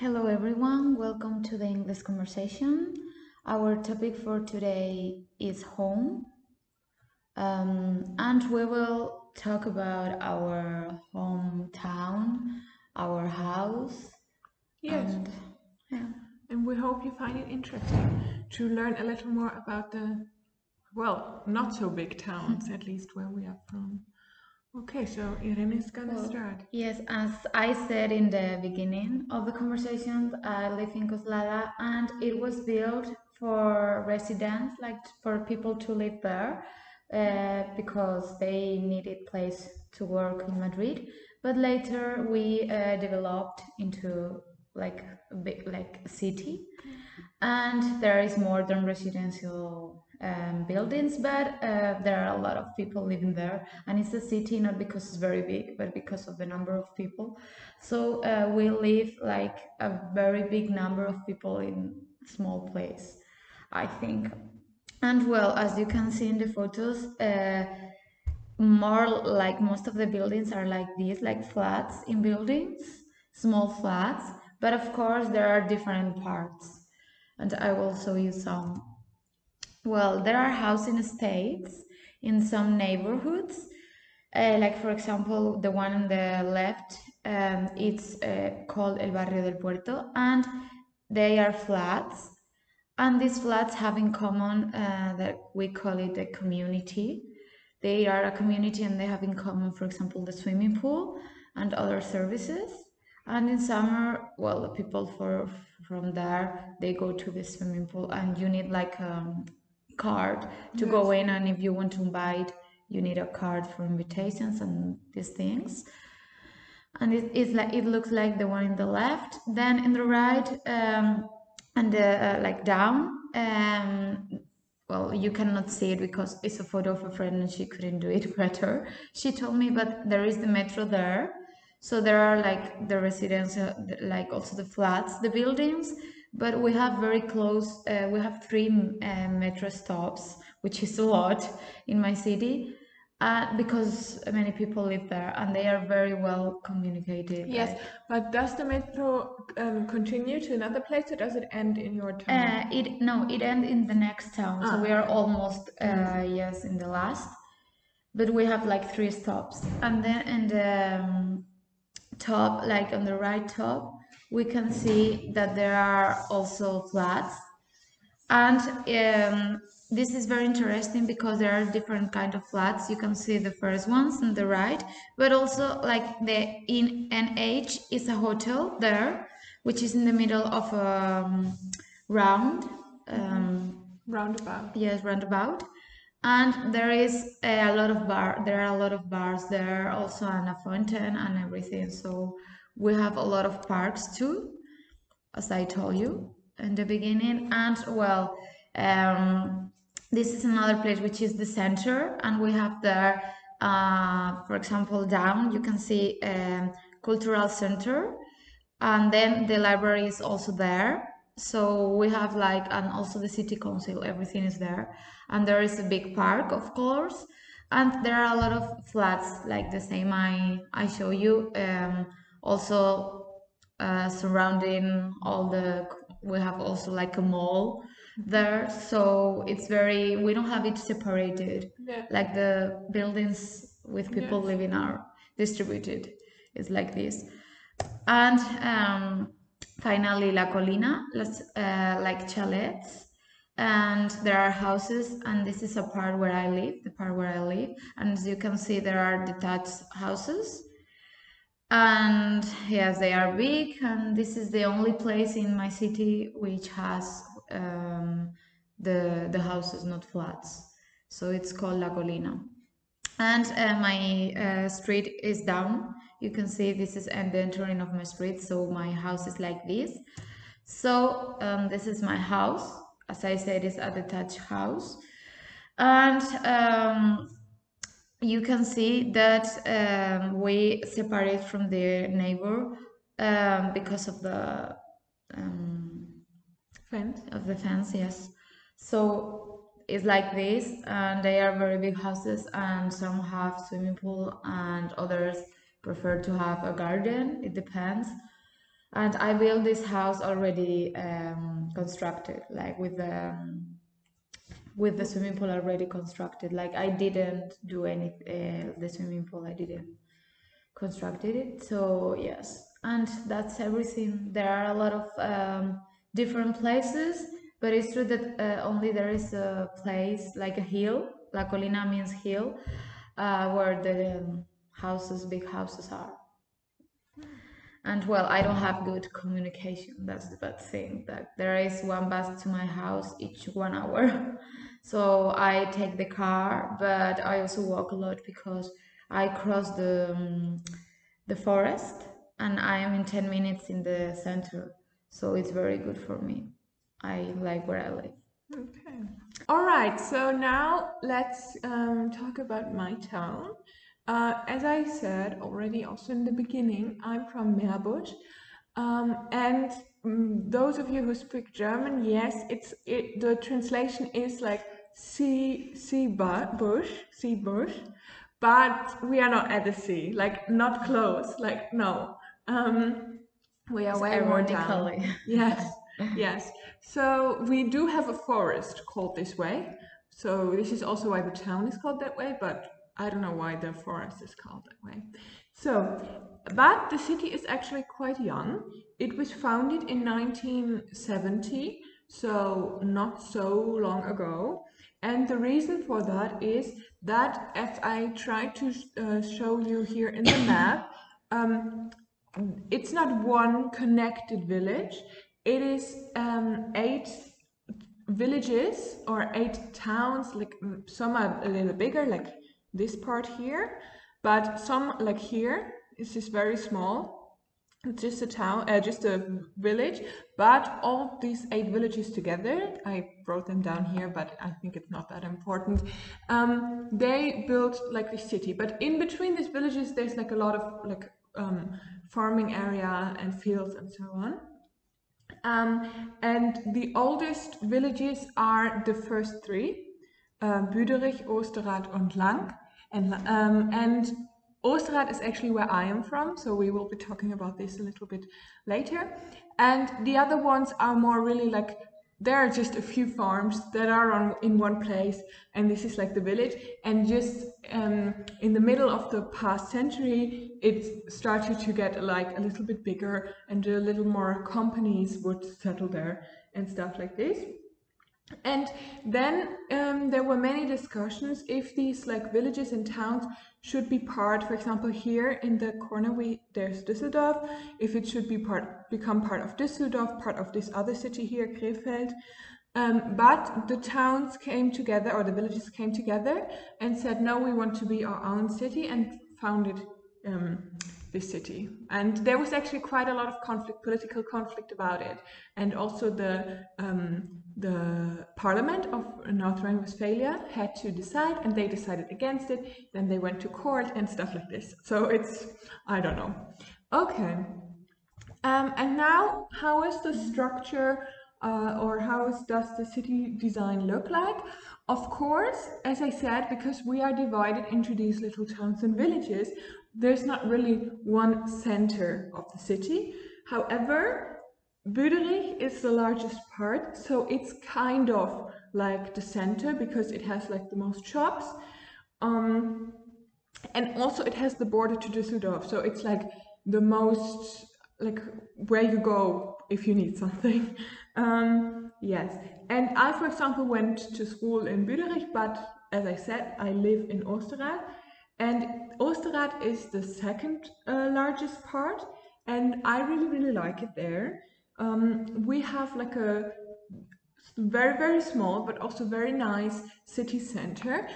Hello everyone, welcome to the English conversation. Our topic for today is home, and we will talk about our hometown, our house. Yes. And we hope you find it interesting to learn a little more about the, not so big towns, at least where we are from. Okay, so Irene is gonna start. Yes, as I said in the beginning of the conversation, I live in Coslada and it was built for residents, like for people to live there, because they needed place to work in Madrid. But later we developed into like a big city, and there is more than residential buildings, but there are a lot of people living there, and it's a city not because it's very big but because of the number of people. So we live like a very big number of people in a small place, I think. And well, as you can see in the photos, more like most of the buildings are like these, like flats in buildings, small flats, but of course there are different parts, and I will show you some. Well, there are housing estates in some neighborhoods, like for example the one on the left, it's called El Barrio del Puerto, and they are flats, and these flats have in common that we call it a community. They are a community and they have in common, for example, the swimming pool and other services. And in summer, well, the people from there, they go to the swimming pool, and you need like a card to go in, and if you want to invite, you need a card for invitations and these things. And it looks like the one in the left. Then in the right, and like down, well, you cannot see it because it's a photo of a friend and she couldn't do it better. She told me, but there is the metro there. So there are like the residential, like also the flats, the buildings, but we have very close, we have 3 metro stops, which is a lot in my city. Because many people live there and they are very well communicated. Yes, but does the metro continue to another place, or does it end in your town? It ends in the next town, so we are almost yes, in the last. But we have like 3 stops, and then in the top, like on the right top, we can see that there are also flats, and this is very interesting because there are different kind of flats. You can see the first ones on the right, but also like the in NH is a hotel there, which is in the middle of a roundabout. Yes, roundabout. And there is a lot of there are a lot of bars there also, and a fountain and everything. So we have a lot of parks too, as I told you in the beginning. And well, this is another place which is the center, and we have there, for example, down you can see cultural center, and then the library is also there. So we have like, and also the city council, everything is there, and there is a big park, of course, and there are a lot of flats like the same I show you, also surrounding all the, we have also like a mall there, so it's very, we don't have it separated, like the buildings with people living are distributed. It's like this. And finally La Colina, like chalets, and there are houses, and this is a part where I live, the part where I live, and as you can see there are detached houses. And yes, they are big, and this is the only place in my city which has the houses, not flats. So it's called La Colina. And my street is down. You can see this is the entering of my street, so my house is like this. So this is my house. As I said, it's a detached house. And you can see that we separate from the neighbor because of the fence, yes. So it's like this, and they are very big houses, and some have swimming pool and others prefer to have a garden. It depends. And I built this house already constructed, like with the swimming pool already constructed. Like I didn't do any the swimming pool, I didn't constructed it. So yes, and that's everything. There are a lot of different places, but it's true that only there is a place like a hill. La colina means hill, where the houses, big houses are. And well, I don't have good communication. That's the bad thing. That there is one bus to my house each 1 hour. So I take the car, but I also walk a lot because I cross the forest and I am in 10 minutes in the center. So it's very good for me. I like where I live. Okay. All right. So now let's talk about my town. As I said already, also in the beginning, I'm from Meerbusch, and those of you who speak German, yes, the translation is like bush, but we are not at the sea, like not close, like no. We are way more down. Yes, yes. So we do have a forest called this way. So this is also why the town is called that way, but I don't know why the forest is called that way. So, but the city is actually quite young. It was founded in 1970, so not so long ago. And the reason for that is that, as I tried to show you here in the map, it's not one connected village. It is 8 villages or 8 towns. Like some are a little bigger, like this part here, but some, like here, is just very small. It's just a town, just a village. But all these 8 villages together, I wrote them down here, but I think it's not that important. They built like this city, but in between these villages, there's like a lot of like farming area and fields and so on. And the oldest villages are the first 3, Büderich, Oosterraad and Lang. And Oosterraad is actually where I am from, so we will be talking about this a little bit later. And the other ones are more really like, there are just a few farms that are in one place, and this is like the village. And just in the middle of the past century, it started to get like a little bit bigger, and a little more companies would settle there and stuff like this. And then there were many discussions if these like villages and towns should be part, for example, here in the corner there's Düsseldorf, if it should become part of Düsseldorf, part of this other city here, Krefeld. But the towns came together, or the villages came together and said, no, we want to be our own city, and founded this city. And there was actually quite a lot of political conflict about it. And also the parliament of North Rhine-Westphalia had to decide, and they decided against it. Then they went to court and stuff like this. So it's, I don't know. Okay. And now, how is the structure or does the city design look like? Of course, as I said, because we are divided into these little towns and villages, there's not really one center of the city. However, Büderich is the largest part, so it's kind of like the center because it has like the most shops. And also it has the border to Düsseldorf, so it's like the most, like where you go if you need something. Yes, and I, for example, went to school in Büderich, but as I said, I live in Oosterraad. And Oosterraad is the second largest part, and I really, really like it there. We have like a very, very small, but also very nice city center.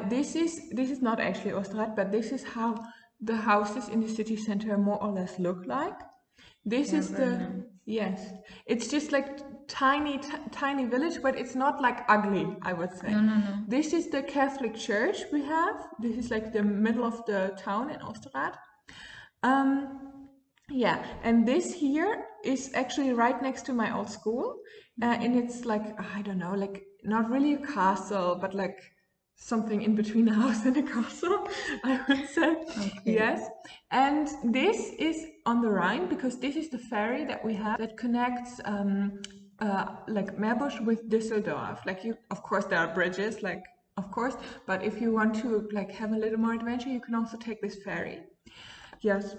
This is not actually Oosterraad, but this is how the houses in the city center more or less look like. This is the, yes, it's just like tiny village, but it's not like ugly, I would say. No. This is the Catholic church we have. This is like the middle of the town in Oosterraad. Yeah, and this here is actually right next to my old school. And it's like, I don't know, like not really a castle, but like something in between a house and a castle, I would say. Okay. Yes. And this is on the Rhine, because this is the ferry that we have that connects like Meerbusch with Düsseldorf. Like, you, of course, there are bridges, like, of course, but if you want to like have a little more adventure, you can also take this ferry. Yes.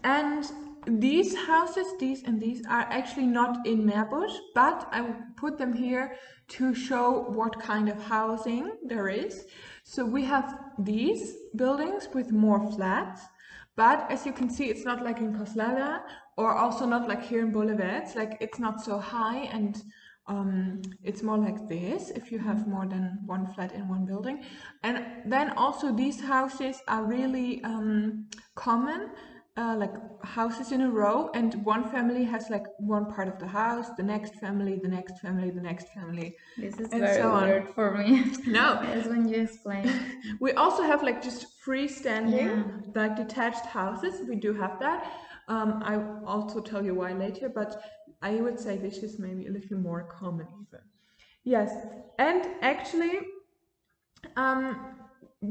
And these houses, these and these, are actually not in Meerbusch, but I will put them here to show what kind of housing there is. So we have these buildings with more flats, but as you can see, it's not like in Coslada, or also not like here in Bolivets. Like, it's not so high, and it's more like this if you have more than one flat in one building. And then also these houses are really common, like houses in a row, and one family has like one part of the house, the next family, the next family, the next family. This is and very so on. weird for me. No. As when you explain. We also have like just freestanding, like detached houses. We do have that. I will also tell you why later, but I would say this is maybe a little more common even. Yes, and actually,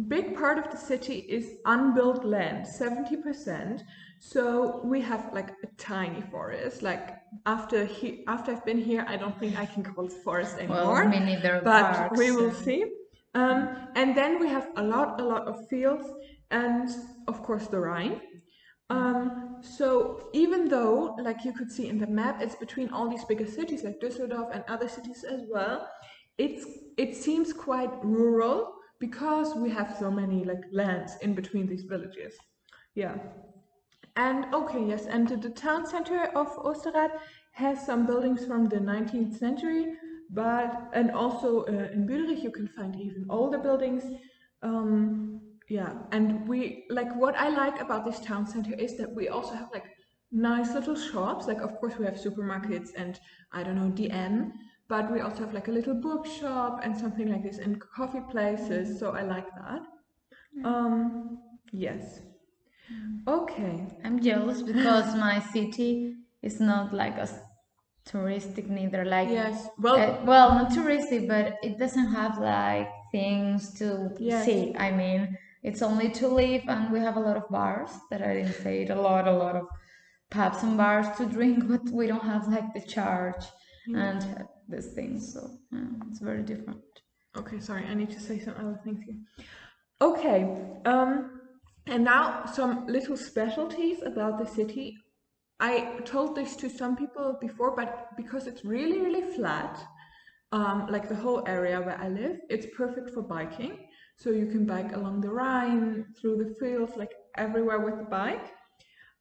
big part of the city is unbuilt land, 70%. So we have like a tiny forest. Like, after I've been here, I don't think I can call it forest anymore. Well, me neither. But Parks, we will see. And then we have a lot of fields, and of course the Rhine. So even though, like you could see in the map, it's between all these bigger cities like Düsseldorf and other cities as well, it seems quite rural, because we have so many like lands in between these villages. Yeah. And okay, yes, and the town center of Oosterhout has some buildings from the 19th century, and also in Büderich you can find even older buildings. Yeah, and what I like about this town center is that we also have like nice little shops. Like, of course we have supermarkets and, I don't know, DM, but we also have like a little bookshop and something like this, and coffee places, so I like that. Yes. Okay. I'm jealous because my city is not like a touristic neither. Like, yes, well, not touristic, but it doesn't have like things to see. I mean, it's only to live, and we have a lot of bars that I didn't say it, a lot of pubs and bars to drink, but we don't have like the charge and these things, so it's very different. Okay, sorry, I need to say some other things here. Okay, and now some little specialties about the city. I told this to some people before, but because it's really, really flat, like the whole area where I live, it's perfect for biking. So you can bike along the Rhine, through the fields, like everywhere with the bike.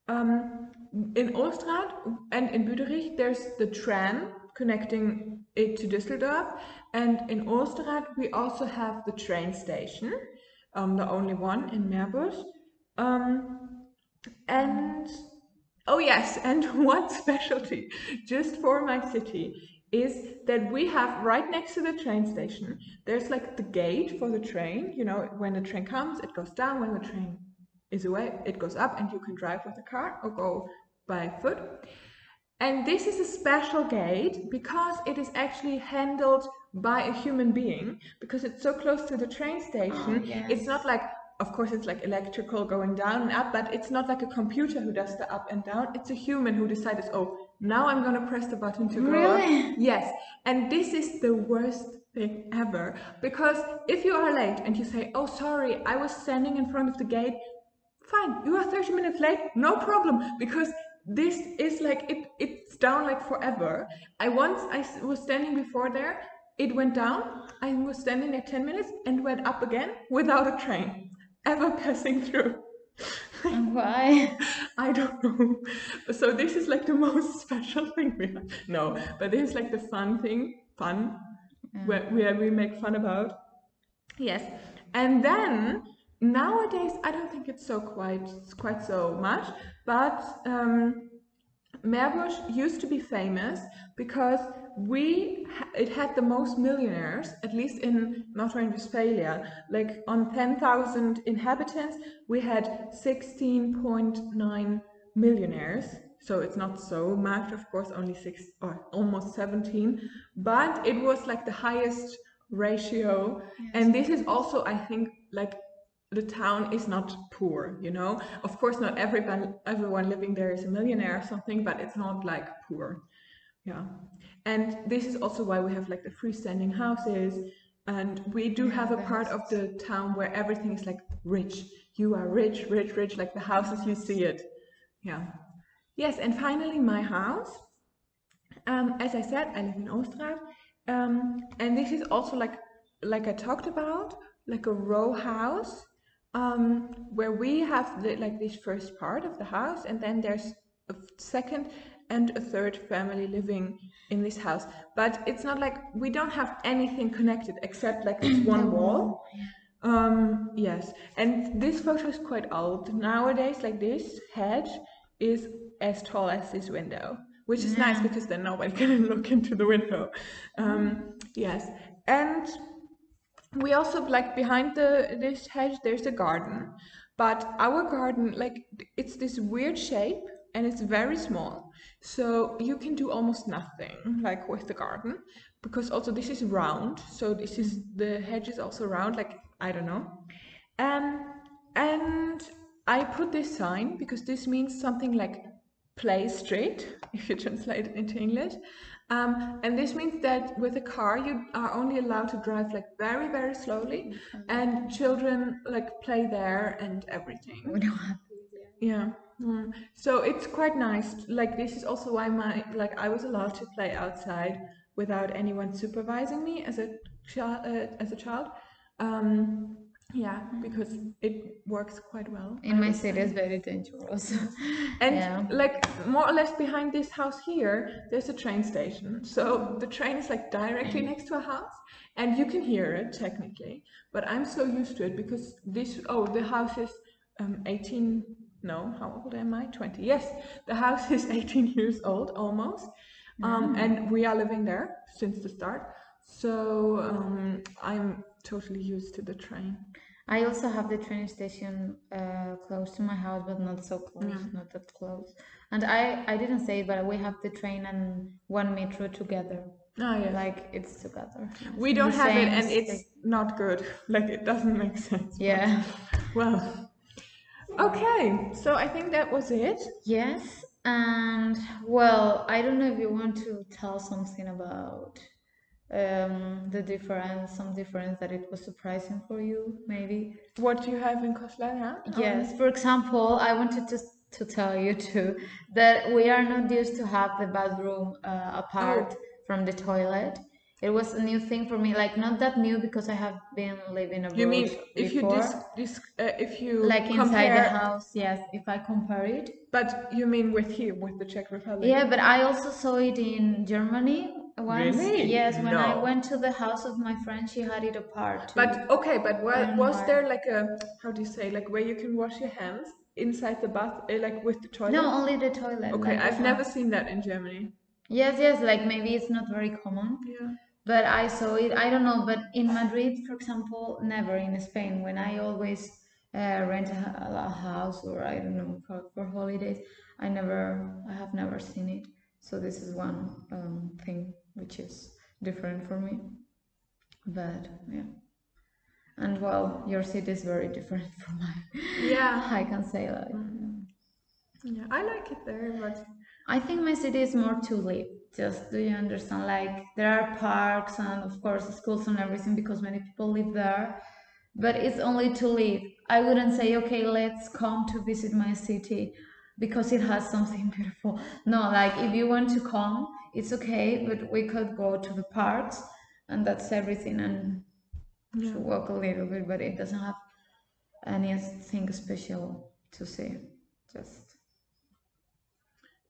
In Oosterhout and in Büderich, there's the tram connecting it to Düsseldorf, and in Oosterhout we also have the train station, the only one in Meerbusch. And oh yes, and one specialty just for my city is that we have right next to the train station, there's like the gate for the train. You know, when the train comes, it goes down. When the train is away, it goes up, and you can drive with a car or go by foot. And this is a special gate because it is actually handled by a human being, because it's so close to the train station. It's not like, of course it's like electrical going down and up, but it's not like a computer who does the up and down. It's a human who decides, oh, now I'm gonna press the button to go up. Yes, and this is the worst thing ever, because if you are late and you say, oh sorry, I was standing in front of the gate, fine, you are 30 minutes late, no problem, because this is like, it's down like forever. I was standing before there, it went down, I was standing there 10 minutes and went up again without a train ever passing through. And why? I don't know. So this is like the most special thing we have. No, but this is like the fun thing, where we make fun about. Yes, and then nowadays I don't think it's quite so much, but Meerbusch used to be famous because it had the most millionaires, at least in North Rhine-Westphalia. Like, on 10,000 inhabitants, we had 16.9 millionaires. So it's not so much, of course, only 6 or almost 17, but it was like the highest ratio. Yes. And this is also, I think, like, the town is not poor, you know. Of course, not everyone living there is a millionaire or something, but it's not like poor. Yeah. And this is also why we have like the freestanding houses, and we do have a part of the town where everything is like rich. You are rich, rich, rich, like the houses, you see it. Yeah. Yes, and finally my house. As I said, I live in Oosterhout, and this is also like I talked about, like a row house, where we have like this first part of the house, and then there's a second and a third family living in this house. But it's not like we don't have anything connected except like this one wall. Yes, and this photo is quite old. Nowadays, like this hedge is as tall as this window, which is nice because then nobody can look into the window. Yes, and we also, like, behind this hedge there's a garden, but our garden, like, it's this weird shape and it's very small, so you can do almost nothing like with the garden, because also this is round, so this is, the hedge is also round, like, I don't know. And I put this sign because this means something like play street, if you translate it into English. And this means that with a car you are only allowed to drive like very, very slowly, and children like play there and everything. We don't have Yeah. So it's quite nice. Like, this is also why I was allowed to play outside without anyone supervising me as a child. Yeah, because it works quite well. in my city it's very dangerous. And like more or less behind this house here, there's a train station. So the train is like directly next to a house, and you can hear it technically. But I'm so used to it because the house is 18. No, how old am I? 20. Yes, the house is 18 years old almost, and we are living there since the start. So I'm totally used to the train. I also have the train station close to my house, but not so close, not that close. And I didn't say it, but we have the train and one metro together. Oh, yes. Like, it's together. We don't have it, and it's not good. Like, it doesn't make sense. Yeah. Well, okay. So I think that was it. Yes. And, well, I don't know if you want to tell something about some difference that it was surprising for you, maybe. What you have in Coslada? Yes, for example, I wanted to tell you too that we are not used to have the bathroom apart from the toilet. It was a new thing for me, like, not that new because I have been living abroad. You mean if before. if you like compare, inside the house? Yes, if I compare it. But you mean with the Czech Republic? Yeah, but I also saw it in Germany once. Really? Yes, when I went to the house of my friend, she had it apart too. But okay, but was there like a, how do you say, like where you can wash your hands inside the bath, like with the toilet? No, only the toilet. Okay, like I've never seen that in Germany. Yes, like maybe it's not very common. Yeah. But I saw it, I don't know, but in Madrid, for example, never. In Spain, when I always rent a house, or I don't know, for holidays, I have never seen it. So this is one thing which is different for me. But yeah. And well, your city is very different from mine. Yeah. I can say that. Yeah, I like it there, but I think my city is more to live. Just, do you understand? Like, there are parks and of course schools and everything because many people live there, but it's only to live. I wouldn't say, okay, let's come to visit my city because it has something beautiful. No, like, if you want to come, it's okay, but we could go to the parks and that's everything, and to walk a little bit, but it doesn't have anything special to see. Just.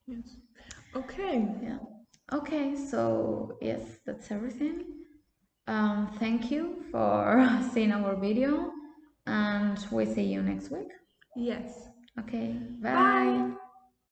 Yes. Okay. Yeah. Okay, so yes, that's everything. Thank you for seeing our video, and we'll see you next week. Yes. Okay, bye.